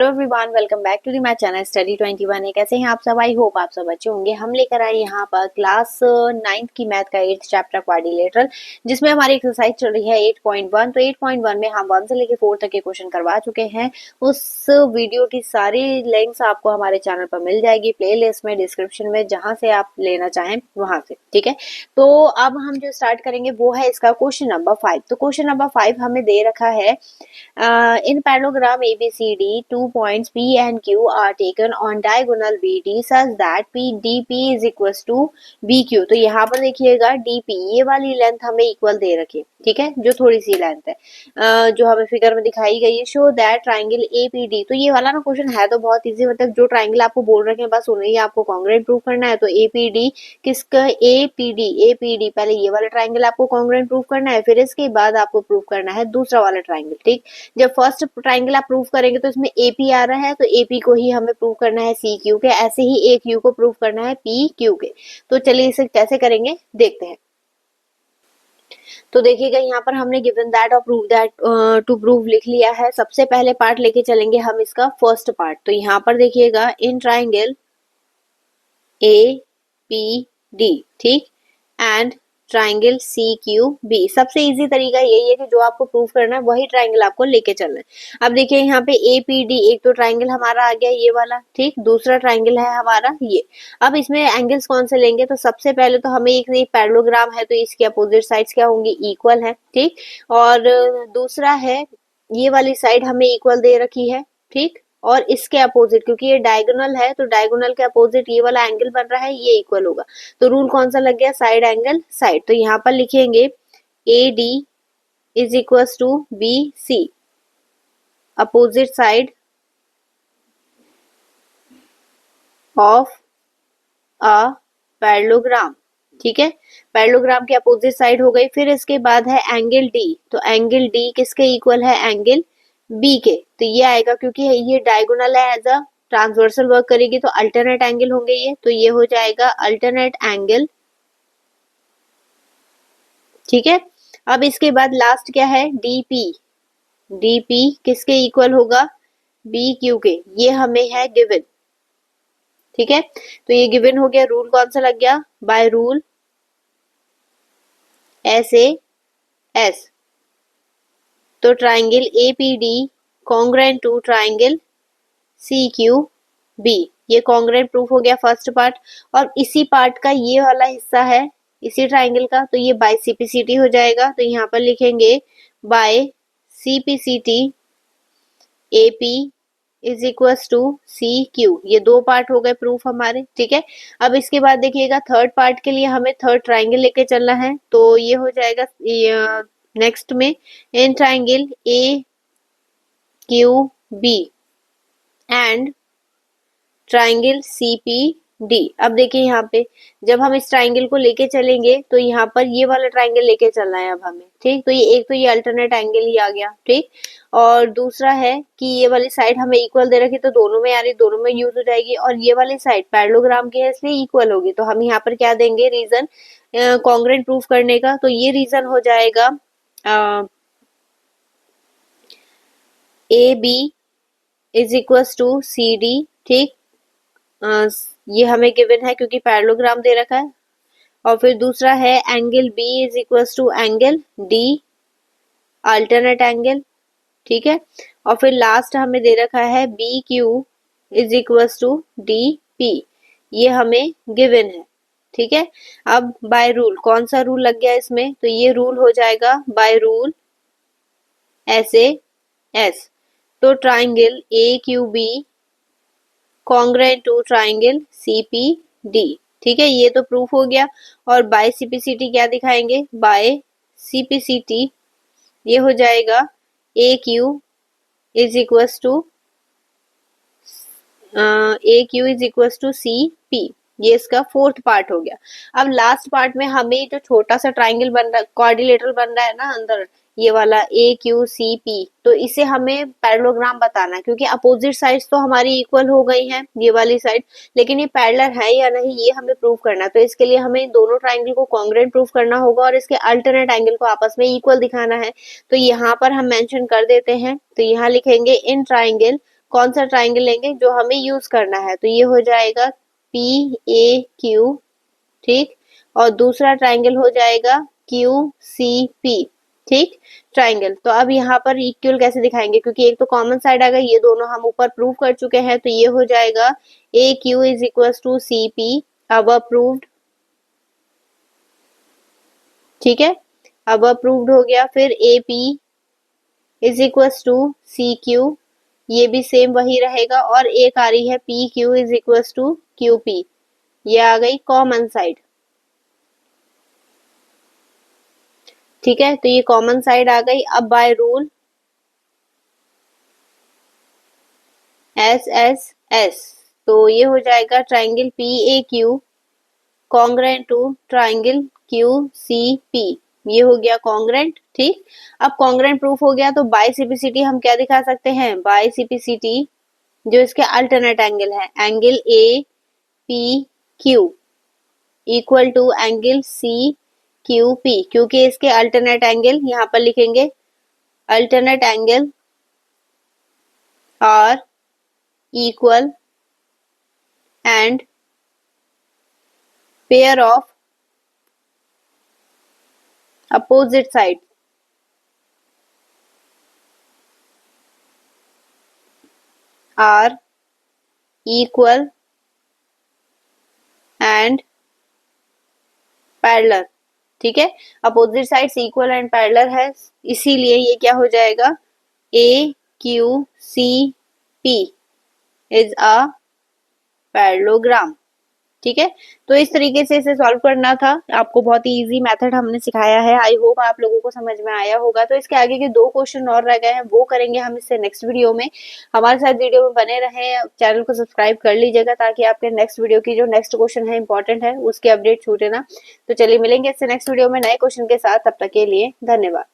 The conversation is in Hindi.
Hello everyone, welcome back to the my channel study 21। कैसे हैं आप सब? आई होप आप सब अच्छे होंगे। हम लेकर आए यहाँ पर क्लास 9th की मैथ का 8th चैप्टर क्वाड्रिलेटरल, जिसमें हमारी एक्सरसाइज चल रही है 8.1। तो 8.1 में हम 1 से लेकर 4 तक के क्वेश्चन करवा चुके हैं। उस वीडियो की सारी लिंक्स आपको हमारे चैनल पर मिल जाएगी प्लेलिस्ट में, डिस्क्रिप्शन में, जहां से आप लेना चाहें वहां से। ठीक है, तो अब हम जो स्टार्ट करेंगे वो है इसका क्वेश्चन नंबर 5। तो क्वेश्चन नंबर 5 हमें दे रखा है in parallelogram ABCD, 2 points P and Q are taken on diagonal BD such that DP is equals to BQ। तो यहाँ पर देखिएगा DP ये वाली लेंथ हमें इक्वल दे रखी, ठीक है, जो थोड़ी सी लेंथ है जो हमें फिगर में दिखाई गई है। Show that triangle APD। तो ये वाला ना क्वेश्चन है तो बहुत इजी, मतलब जो ट्राइंगल आपको बोल रखे हैं बस उन्हें ही आपको कॉन्ग्रुएंट प्रूव करना है। तो APD किसका? APD पहले ये वाला ट्राइंगल आपको कॉन्ग्रुएंट प्रूव करना है, फिर इसके बाद आपको प्रूव करना है दूसरा वाला ट्राइंगल। ठीक, जब फर्स्ट ट्राइंगल आप प्रूव करेंगे तो इसमें AP आ रहा है, तो AP को ही हमें प्रूव करना है CQ के, ऐसे ही AQ को प्रूव करना है PQ के। तो चलिए इसे कैसे करेंगे देखते हैं। तो देखिएगा यहाँ पर हमने गिवन दैट और प्रूव दैट टू प्रूव लिख लिया है। सबसे पहले पार्ट लेके चलेंगे हम इसका फर्स्ट पार्ट। तो यहाँ पर देखिएगा इन ट्राइंगल APD, ठीक, एंड ट्राइंगल CQB। सबसे इजी तरीका यही है कि जो आपको प्रूव करना है वही ट्राइंगल आपको लेके चलना है। अब देखिए यहाँ पे APD, एक तो ट्राइंगल हमारा आ गया ये वाला, ठीक, दूसरा ट्राइंगल है हमारा ये। अब इसमें एंगल्स कौन से लेंगे? तो सबसे पहले तो हमें एक पैरेललोग्राम है तो इसकी अपोजिट साइड्स क्या होंगी? इक्वल है, ठीक। और दूसरा है ये वाली साइड हमें इक्वल दे रखी है, ठीक, और इसके अपोजिट, क्योंकि ये डायगोनल है तो डायगोनल के अपोजिट ये वाला एंगल बन रहा है, ये इक्वल होगा। तो रूल कौन सा लग गया? Side angle side. तो यहाँ पर लिखेंगे AD is equal to BC, opposite side of a parallelogram, ठीक है, पैरेललोग्राम के अपोजिट साइड हो गई। फिर इसके बाद है एंगल D। तो एंगल D किसके इक्वल है? एंगल B के। तो ये आएगा, क्योंकि ये डायगोनल है, एज अ ट्रांसवर्सल वर्क करेगी तो अल्टरनेट एंगल होंगे ये, तो ये हो जाएगा अल्टरनेट एंगल, ठीक है। अब इसके बाद लास्ट क्या है? DP किसके इक्वल होगा? BQ के। ये हमें है गिवन, ठीक है। तो ये गिवन हो गया। रूल कौन सा लग गया? By rule SAS। तो triangle APD congruent to triangle CQB, ये कॉन्ग्रुएंट प्रूफ हो गया फर्स्ट पार्ट। और इसी पार्ट का ये वाला हिस्सा है इसी ट्राइंगल का, तो ये बाय CPCT हो जाएगा। तो यहाँ पर लिखेंगे by CPCT AP is equal to CQ। ये दो पार्ट हो गए प्रूफ हमारे, ठीक है। अब इसके बाद देखिएगा थर्ड पार्ट के लिए हमें थर्ड ट्राइंगल लेके चलना है। तो ये हो जाएगा नेक्स्ट में in triangle AQB and triangle CPD। अब देखिए यहाँ पे जब हम इस ट्राइंगल को लेके चलेंगे तो यहाँ पर ये वाला ट्राइंगल लेके चलना है अब हमें, ठीक। तो ये एक तो ये अल्टरनेट एंगल ही आ गया, ठीक। और दूसरा है कि ये वाली साइड हमें इक्वल दे रखी, तो दोनों में यानी दोनों में यूज हो जाएगी। और ये वाली साइड पैरेललोग्राम की है इसलिए इक्वल होगी। तो हम यहाँ पर क्या देंगे रीजन कॉन्ग्रुएंट प्रूफ करने का? तो ये रीजन हो जाएगा AB is equal to CD, ठीक। ये हमें गिवन है क्योंकि पैरेललोग्राम दे रखा है। और फिर दूसरा है angle B is equal to angle D, alternate angle, ठीक है। और फिर लास्ट हमें दे रखा है BQ is equal to DP, ये हमें गिवन है, ठीक है। अब बाय रूल कौन सा रूल लग गया इसमें? तो ये रूल हो जाएगा बाय रूल SAS। तो triangle AQB congruent to triangle CPD, ठीक है, ये तो प्रूफ हो गया। और बाय CPCT क्या दिखाएंगे? बाय CPCT ये हो जाएगा AQ is equal to CP। ये इसका फोर्थ पार्ट हो गया। अब लास्ट पार्ट में हमें जो छोटा सा ट्राइंगल बन रहा है, क्वाड्रिलेटरल बन रहा है ना अंदर, ये वाला AQCP, तो इसे हमें पैरेललोग्राम बताना है, क्योंकि अपोजिट साइड्स तो हमारी इक्वल हो गई हैं ये वाली साइड, लेकिन ये पैरेलल है या नहीं ये हमें प्रूव करना है। तो इसके लिए हमें दोनों ट्राइंगल को कॉन्ग्रुएंट प्रूव करना होगा और इसके अल्टरनेट एंगल को आपस में इक्वल दिखाना है। तो यहाँ पर हम मेंशन कर देते हैं, तो यहाँ लिखेंगे इन ट्राइंगल कौन सा ट्राइंगल लेंगे जो हमें यूज करना है, तो ये हो जाएगा PAQ, ठीक, और दूसरा ट्राइंगल हो जाएगा QCP, ठीक, ट्राइंगल। तो अब यहाँ पर इक्वल कैसे दिखाएंगे, क्योंकि एक तो कॉमन साइड आ गई, ये दोनों हम ऊपर प्रूव कर चुके हैं, तो ये हो जाएगा AQ is equal to CP, अब अप्रूव्ड, ठीक है, अब अप्रूव्ड हो गया। फिर AP is equal to CQ, ये भी सेम वही रहेगा, और एक आ रही है PQ is equal to QP, ये आ गई कॉमन साइड, ठीक है, तो ये कॉमन साइड आ गई। अब बाय रूल SSS, तो ये हो जाएगा triangle PAQ congruent to triangle QCP, ये हो गया कॉन्ग्रेंट, ठीक। अब कॉन्ग्रेंट प्रूफ हो गया, तो बाय सिपिसिटी हम क्या दिखा सकते हैं, बाय सिपिसिटी जो इसके अल्टरनेट एंगल है, angle APQ equal to angle CQP, क्योंकि इसके अल्टरनेट एंगल यहाँ पर लिखेंगे, alternate angle are equal and pair of opposite side are equal and parallel, ठीक है, opposite sides equal and parallel है, इसीलिए ये क्या हो जाएगा, AQCP इज अ पैरेललोग्राम, ठीक है। तो इस तरीके से इसे सॉल्व करना था, आपको बहुत ही इजी मेथड हमने सिखाया है, आई होप आप लोगों को समझ में आया होगा। तो इसके आगे के 2 क्वेश्चन और रह गए हैं, वो करेंगे हम इससे नेक्स्ट वीडियो में। हमारे साथ वीडियो में बने रहें, चैनल को सब्सक्राइब कर लीजिएगा, ताकि आपके नेक्स्ट वीडियो की जो नेक्स्ट क्वेश्चन है इंपॉर्टेंट है, उसकी अपडेट छूटे ना। तो चलिए मिलेंगे इससे नेक्स्ट वीडियो में नए क्वेश्चन के साथ, तब तक के लिए धन्यवाद।